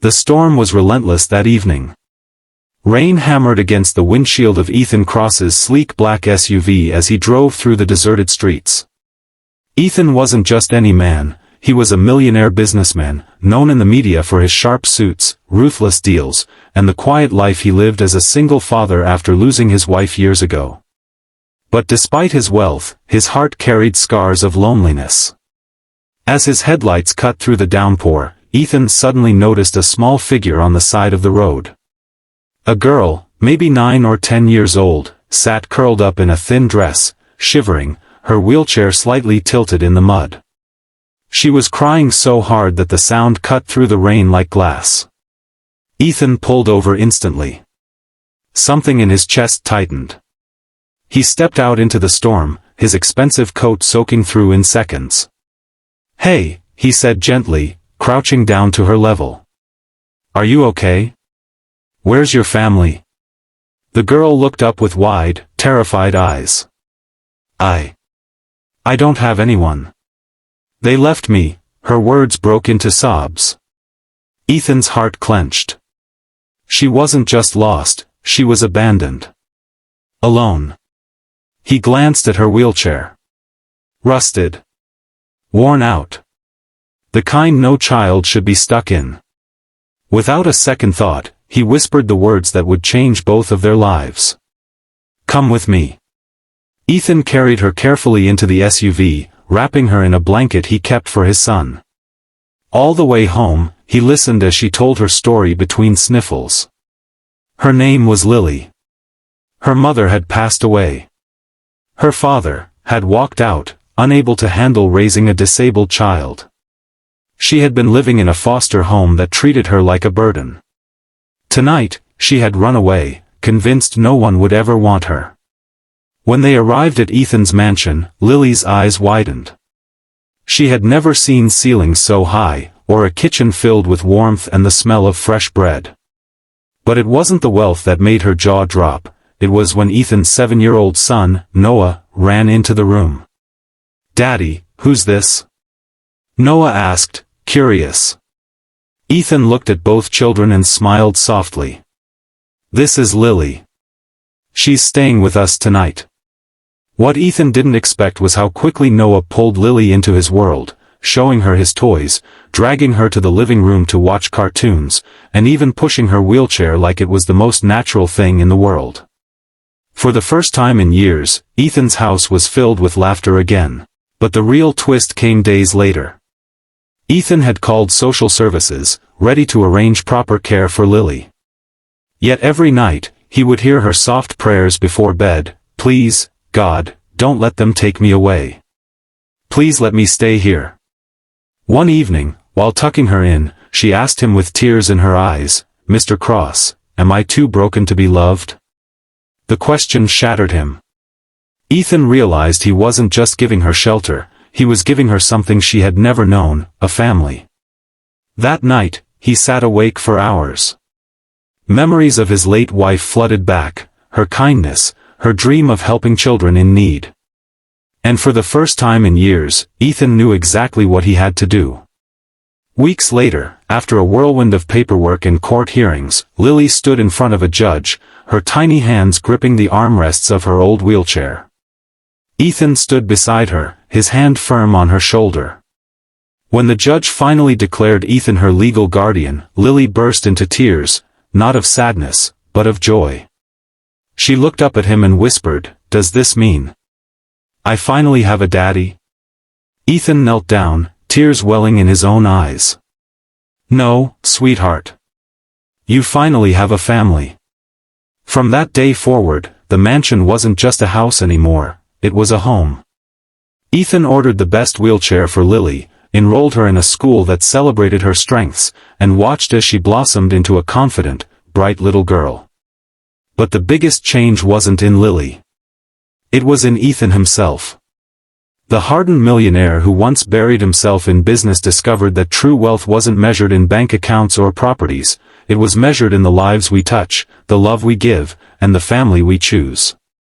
The storm was relentless that evening. Rain hammered against the windshield of Ethan Cross's sleek black SUV as he drove through the deserted streets. Ethan wasn't just any man, he was a millionaire businessman, known in the media for his sharp suits, ruthless deals, and the quiet life he lived as a single father after losing his wife years ago. But despite his wealth, his heart carried scars of loneliness. As his headlights cut through the downpour, Ethan suddenly noticed a small figure on the side of the road. A girl, maybe 9 or 10 years old, sat curled up in a thin dress, shivering, her wheelchair slightly tilted in the mud. She was crying so hard that the sound cut through the rain like glass. Ethan pulled over instantly. Something in his chest tightened. He stepped out into the storm, his expensive coat soaking through in seconds. "Hey," he said gently, crouching down to her level. "Are you okay? Where's your family?" The girl looked up with wide, terrified eyes. I don't have anyone. They left me," her words broke into sobs. Ethan's heart clenched. She wasn't just lost, she was abandoned. Alone. He glanced at her wheelchair. Rusted. Worn out. The kind no child should be stuck in. Without a second thought, he whispered the words that would change both of their lives. "Come with me." Ethan carried her carefully into the SUV, wrapping her in a blanket he kept for his son. All the way home, he listened as she told her story between sniffles. Her name was Lily. Her mother had passed away. Her father had walked out, unable to handle raising a disabled child. She had been living in a foster home that treated her like a burden. Tonight, she had run away, convinced no one would ever want her. When they arrived at Ethan's mansion, Lily's eyes widened. She had never seen ceilings so high, or a kitchen filled with warmth and the smell of fresh bread. But it wasn't the wealth that made her jaw drop, it was when Ethan's 7-year-old son, Noah, ran into the room. "Daddy, who's this?" Noah asked, curious. Ethan looked at both children and smiled softly. "This is Lily. She's staying with us tonight." What Ethan didn't expect was how quickly Noah pulled Lily into his world, showing her his toys, dragging her to the living room to watch cartoons, and even pushing her wheelchair like it was the most natural thing in the world. For the first time in years, Ethan's house was filled with laughter again. But the real twist came days later. Ethan had called social services, ready to arrange proper care for Lily. Yet every night, he would hear her soft prayers before bed, "Please, God, don't let them take me away. Please let me stay here." One evening, while tucking her in, she asked him with tears in her eyes, "Mr. Cross, am I too broken to be loved?" The question shattered him. Ethan realized he wasn't just giving her shelter, he was giving her something she had never known, a family. That night, he sat awake for hours. Memories of his late wife flooded back, her kindness, her dream of helping children in need. And for the first time in years, Ethan knew exactly what he had to do. Weeks later, after a whirlwind of paperwork and court hearings, Lily stood in front of a judge, her tiny hands gripping the armrests of her old wheelchair. Ethan stood beside her, his hand firm on her shoulder. When the judge finally declared Ethan her legal guardian, Lily burst into tears, not of sadness, but of joy. She looked up at him and whispered, "Does this mean I finally have a daddy?" Ethan knelt down, tears welling in his own eyes. "No, sweetheart. You finally have a family." From that day forward, the mansion wasn't just a house anymore, it was a home. Ethan ordered the best wheelchair for Lily, enrolled her in a school that celebrated her strengths, and watched as she blossomed into a confident, bright little girl. But the biggest change wasn't in Lily. It was in Ethan himself. The hardened millionaire who once buried himself in business discovered that true wealth wasn't measured in bank accounts or properties, it was measured in the lives we touch, the love we give, and the family we choose.